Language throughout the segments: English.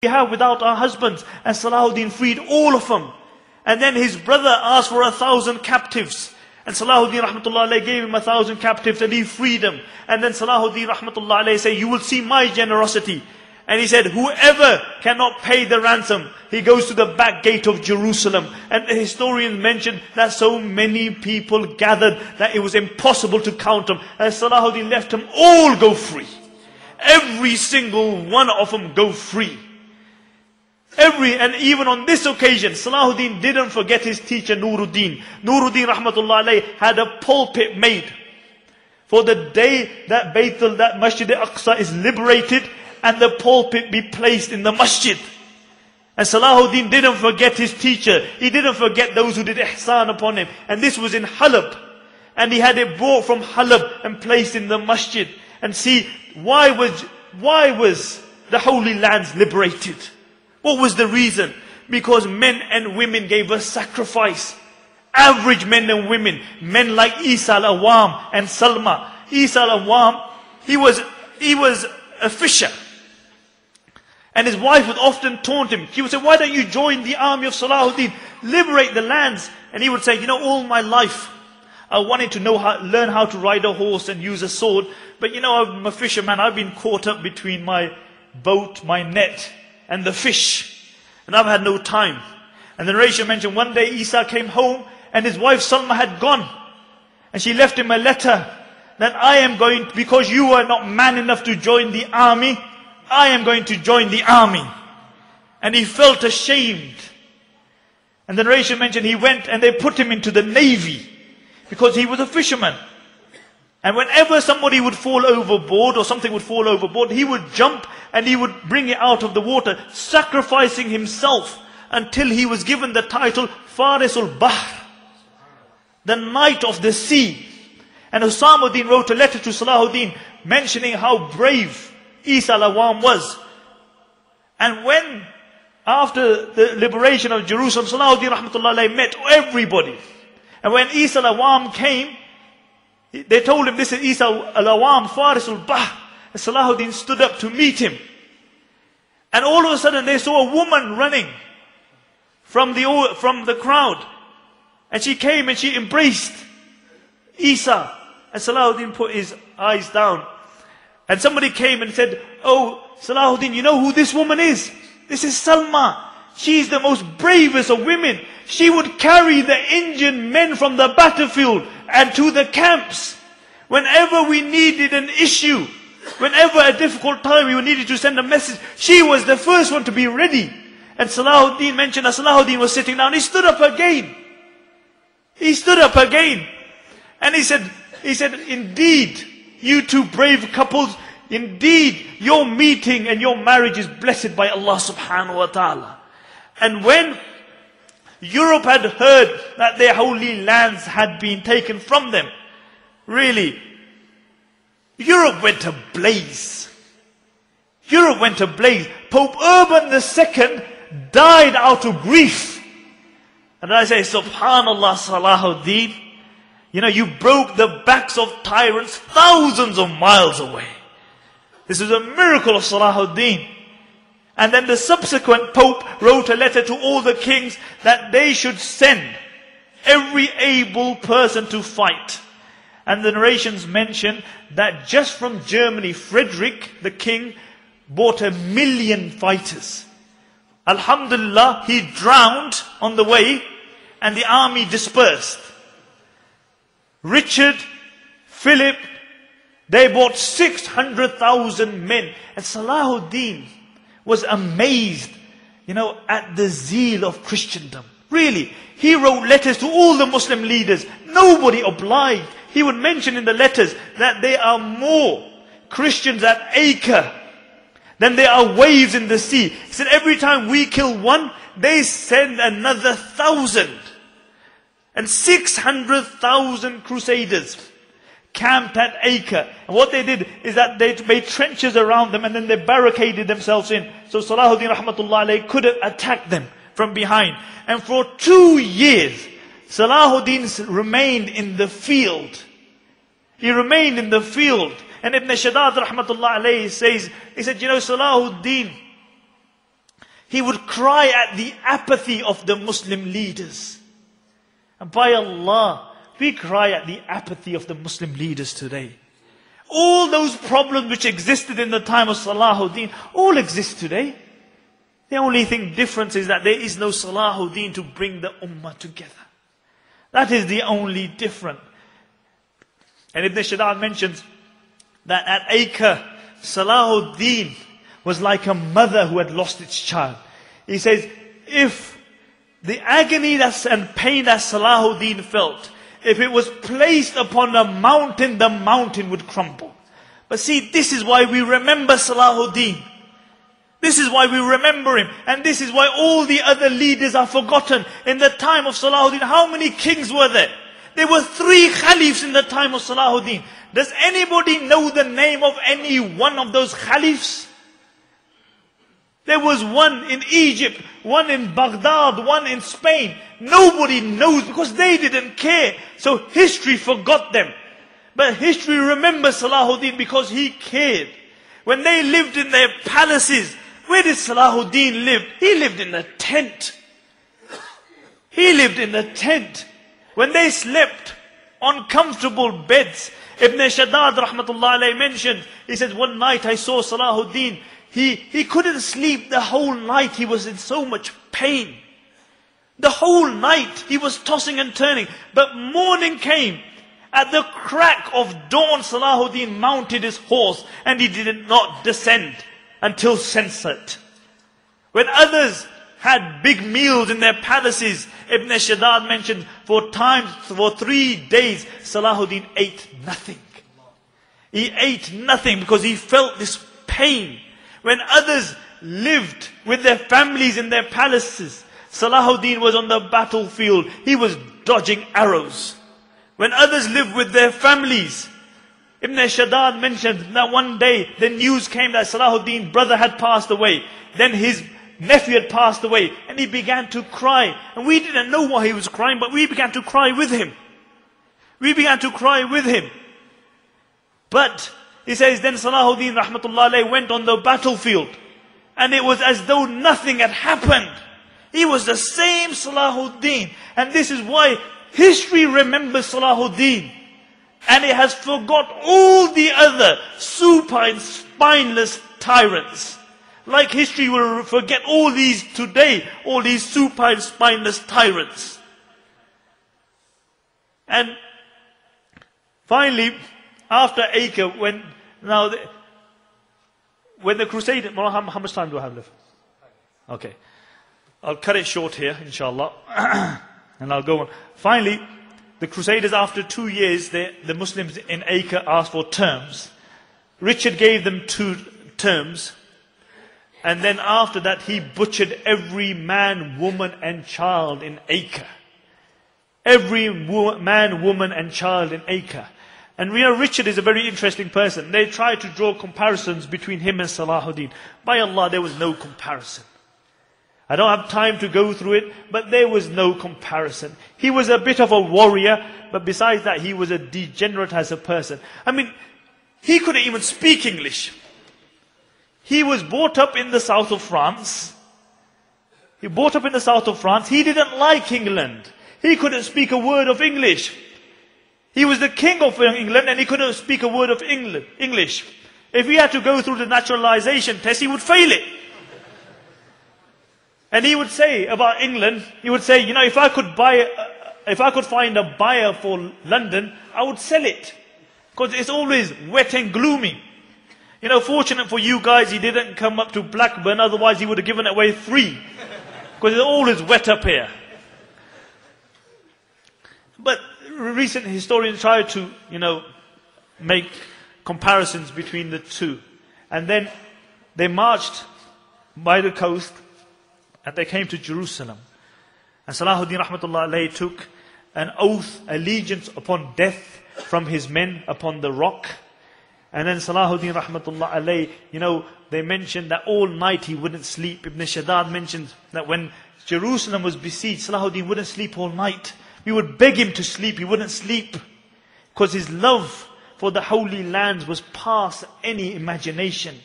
have without our husbands? And Salahuddin freed all of them. And then his brother asked for 1,000 captives. And Salahuddin rahmatullah alayhi gave him 1,000 captives and he freed them. And then Salahuddin rahmatullah alayhi said, you will see my generosity. And he said, whoever cannot pay the ransom, he goes to the back gate of Jerusalem. And the historians mentioned that so many people gathered that it was impossible to count them. And Salahuddin left them all go free. Every single one of them go free. And even on this occasion, Salahuddin didn't forget his teacher Nuruddin. Nuruddin rahmatullah alayhi had a pulpit made for the day that that Masjid al-Aqsa is liberated and the pulpit be placed in the masjid. And Salahuddin didn't forget his teacher. He didn't forget those who did ihsan upon him. And this was in Halab. And he had it brought from Halab and placed in the masjid. And see, why was the Holy Lands liberated? What was the reason? Because men and women gave a sacrifice. Average men and women. Men like Isa al-Awam and Salma. Isa al-Awam, he was a fisher. And his wife would often taunt him. She would say, why don't you join the army of Salahuddin? Liberate the lands. And he would say, all my life I wanted to learn how to ride a horse and use a sword. But I'm a fisherman. I've been caught up between my boat, my net, and the fish. And I've had no time. And the narration mentioned one day Isa came home and his wife Salma had gone. And she left him a letter that I am going, because you are not man enough to join the army, I am going to join the army. And he felt ashamed. And the narration mentioned he went and they put him into the navy because he was a fisherman. And whenever somebody would fall overboard or something would fall overboard, he would jump and he would bring it out of the water, sacrificing himself until he was given the title Farisul Bahr, the knight of the sea. And Usamuddin wrote a letter to Salahuddin mentioning how brave Isa al-Awam was. And when, after the liberation of Jerusalem, Salahuddin rahmatullah alayhi met everybody. And when Isa al-Awam came, they told him, this is Isa al-Awam, Farisul Bahr. And Salahuddin stood up to meet him. And all of a sudden they saw a woman running from the crowd. And she came and she embraced Isa. And Salahuddin put his eyes down. And somebody came and said, oh, Salahuddin, you know who this woman is? This is Salma. She's the most bravest of women. She would carry the injured men from the battlefield and to the camps. Whenever we needed an issue, whenever a difficult time we needed to send a message, she was the first one to be ready. And Salahuddin mentioned that Salahuddin was sitting down. He stood up again. He stood up again. And he said, indeed, you two brave couples, indeed, your meeting and your marriage is blessed by Allah subhanahu wa ta'ala. And when Europe had heard that their holy lands had been taken from them, really, Europe went ablaze. Europe went ablaze. Pope Urban II died out of grief. And I say, Subhanallah, Salahuddin, you broke the backs of tyrants thousands of miles away. This is a miracle of Salahuddin. And then the subsequent Pope wrote a letter to all the kings that they should send every able person to fight. And the narrations mention that just from Germany, Frederick, the king, bought 1 million fighters. Alhamdulillah, he drowned on the way and the army dispersed. Richard, Philip, they bought 600,000 men. And Salahuddin was amazed, at the zeal of Christendom. Really, he wrote letters to all the Muslim leaders. Nobody obliged. He would mention in the letters that there are more Christians at Acre than there are waves in the sea. He said every time we kill one, they send another 1,000. And 600,000 Crusaders camped at Acre. And what they did is that they made trenches around them and then they barricaded themselves in. So Salahuddin rahmatullah alayhi couldn't attack them from behind. And for 2 years, Salahuddin remained in the field. He remained in the field. And Ibn Shaddad rahmatullah alayhi says, he said, Salahuddin, He would cry at the apathy of the Muslim leaders. And by Allah, we cry at the apathy of the Muslim leaders today. All those problems which existed in the time of Salahuddin, all exist today. The only thing difference is that there is no Salahuddin to bring the ummah together. That is the only difference. And Ibn Shaddad mentions that at Acre, Salahuddin was like a mother who had lost its child. He says, if the agony and pain that Salahuddin felt, if it was placed upon a mountain, the mountain would crumble. But see, this is why we remember Salahuddin. This is why we remember him. And this is why all the other leaders are forgotten. In the time of Salahuddin, how many kings were there? There were 3 caliphs in the time of Salahuddin. Does anybody know the name of any one of those caliphs? There was one in Egypt, one in Baghdad, one in Spain. Nobody knows because they didn't care. So history forgot them. But history remembers Salahuddin because he cared. When they lived in their palaces, where did Salahuddin live? He lived in a tent. He lived in a tent. When they slept on comfortable beds, Ibn Shaddad rahmatullah alayhi mentioned, he said, one night I saw Salahuddin. He couldn't sleep the whole night. He was in so much pain. The whole night he was tossing and turning. But morning came. At the crack of dawn, Salahuddin mounted his horse and he did not descend until sunset. When others had big meals in their palaces, Ibn Shaddad mentioned, for 3 days, Salahuddin ate nothing. He ate nothing because he felt this pain. When others lived with their families in their palaces, Salahuddin was on the battlefield. He was dodging arrows. When others lived with their families, Ibn Shaddad mentioned that one day the news came that Salahuddin's brother had passed away. Then his nephew had passed away and he began to cry. And we didn't know why he was crying, but we began to cry with him. We began to cry with him. But he says, then Salahuddin rahmatullah alayhi went on the battlefield. And it was as though nothing had happened. He was the same Salahuddin. And this is why history remembers Salahuddin. And it has forgot all the other supine, spineless tyrants. Like history will forget all these today, all these supine, spineless tyrants. And finally, after Acre, when the Crusaders, how much time do I have left? Okay. I'll cut it short here, inshallah. And I'll go on. Finally, the Crusaders, after 2 years, the Muslims in Acre asked for terms. Richard gave them 2 terms. And then after that, he butchered every man, woman and child in Acre. Every man, woman and child in Acre. And we know Richard is a very interesting person. They tried to draw comparisons between him and Salahuddin. By Allah, there was no comparison. I don't have time to go through it, but there was no comparison. He was a bit of a warrior, but besides that, he was a degenerate as a person. I mean, he couldn't even speak English. He was brought up in the south of France. He didn't like England. He couldn't speak a word of English. He was the king of England and he couldn't speak a word of English. If he had to go through the naturalization test, he would fail it. And he would say about England, he would say, if I could find a buyer for London, I would sell it. Because it's always wet and gloomy. Fortunate for you guys, he didn't come up to Blackburn, otherwise he would have given away 3. Because it's always wet up here. But recent historians try to, make comparisons between the two. And then they marched by the coast and they came to Jerusalem. And Salahuddin rahmatullah alayhi took an oath, allegiance upon death from his men upon the rock. And then Salahuddin rahmatullah alayhi, they mentioned that all night he wouldn't sleep. Ibn Shaddad mentions that when Jerusalem was besieged, Salahuddin wouldn't sleep all night. We would beg him to sleep, he wouldn't sleep. Because his love for the holy lands was past any imagination.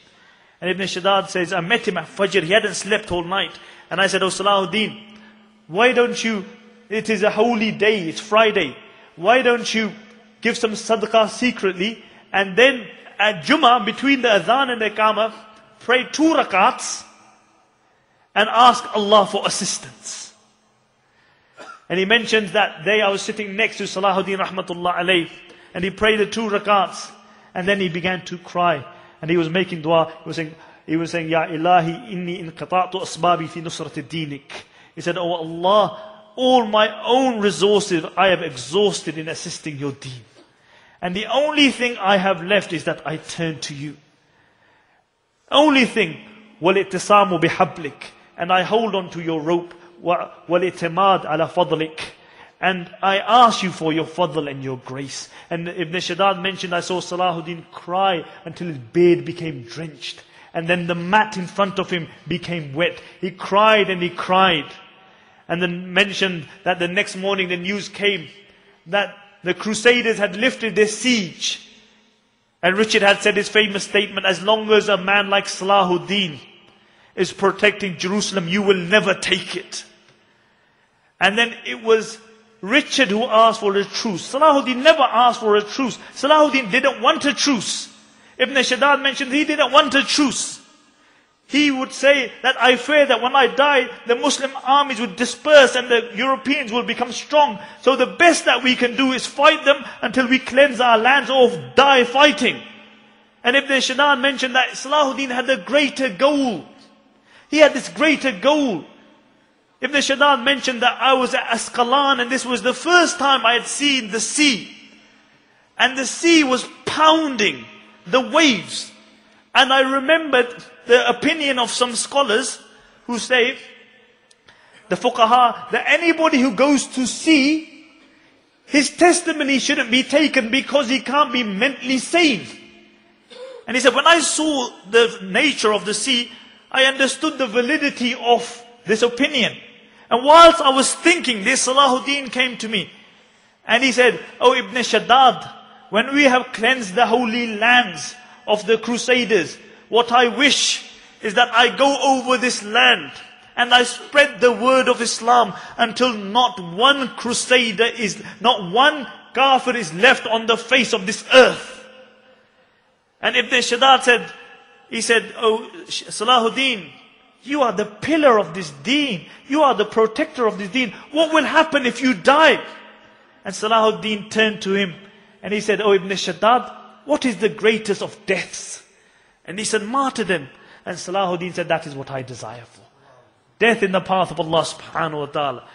And Ibn Shaddad says, I met him at Fajr, he hadn't slept all night. And I said, oh Salahuddin, why don't you, it is a holy day, it's Friday, why don't you give some sadaqah secretly, and then at Jummah, between the adhan and the Iqamah, pray 2 rakats, and ask Allah for assistance. And he mentions that day I was sitting next to Salahuddin rahmatullah alayh, and he prayed the 2 rakats, and then he began to cry, and he was making dua. He was saying, Ya Ilahi inni inqata'tu asbabi fi nusrati dinik. He said, oh Allah, all my own resources I have exhausted in assisting your deen. And the only thing I have left is that I turn to you. Only thing, وَالِاتِّصَامُ بِحَبْلِكَ, and I hold on to your rope, وَالِاتِّمَادُ عَلَى فَضْلِكَ, and I ask you for your fadl and your grace. And Ibn Shaddad mentioned, I saw Salahuddin cry until his beard became drenched. And then the mat in front of him became wet. He cried and he cried. And then mentioned that the next morning the news came that the Crusaders had lifted their siege. And Richard had said his famous statement, as long as a man like Salahuddin is protecting Jerusalem, you will never take it. And then it was Richard who asked for a truce. Salahuddin never asked for a truce. Salahuddin didn't want a truce. Ibn Shaddad mentioned he didn't want a truce. He would say that I fear that when I die, the Muslim armies would disperse and the Europeans will become strong. So the best that we can do is fight them until we cleanse our lands or die fighting. And Ibn Shaddad mentioned that Salahuddin had a greater goal. He had this greater goal. Ibn Shaddad mentioned that I was at Asqalan and this was the first time I had seen the sea. And the sea was pounding the waves. And I remembered the opinion of some scholars who say, the fuqaha, that anybody who goes to sea, his testimony shouldn't be taken because he can't be mentally sane. And he said, when I saw the nature of the sea, I understood the validity of this opinion. And whilst I was thinking this, Salahuddin came to me. And he said, oh Ibn Shaddad, when we have cleansed the holy lands of the Crusaders, what I wish is that I go over this land and I spread the word of Islam until not one Crusader not one kafir is left on the face of this earth. And Ibn Shaddad said, he said, oh Salahuddin, you are the pillar of this deen. You are the protector of this deen. What will happen if you die? And Salahuddin turned to him and he said, oh Ibn Shaddad, what is the greatest of deaths? And he said, martyrdom. And Salahuddin said, that is what I desire for. Death in the path of Allah subhanahu wa ta'ala.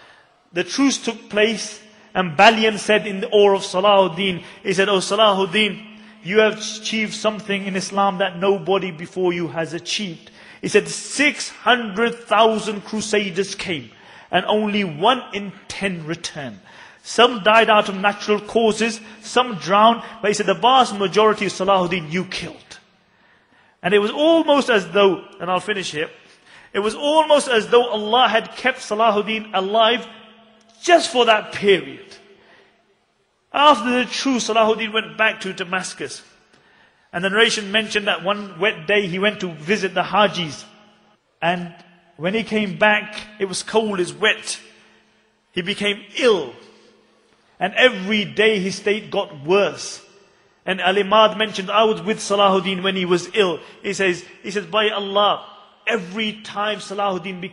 The truce took place and Balian said in the awe of Salahuddin, he said, oh Salahuddin, you have achieved something in Islam that nobody before you has achieved. He said 600,000 Crusaders came and only 1 in 10 returned. Some died out of natural causes, some drowned, but he said the vast majority of Salahuddin you killed. And it was almost as though, and I'll finish here, it was almost as though Allah had kept Salahuddin alive just for that period. After the truce, Salahuddin went back to Damascus. And the narration mentioned that one wet day he went to visit the Hajis. And when he came back, it was cold, it's wet. He became ill. And every day his state got worse. And Al-Imad mentioned, I was with Salahuddin when he was ill. He says, by Allah, every time Salahuddin became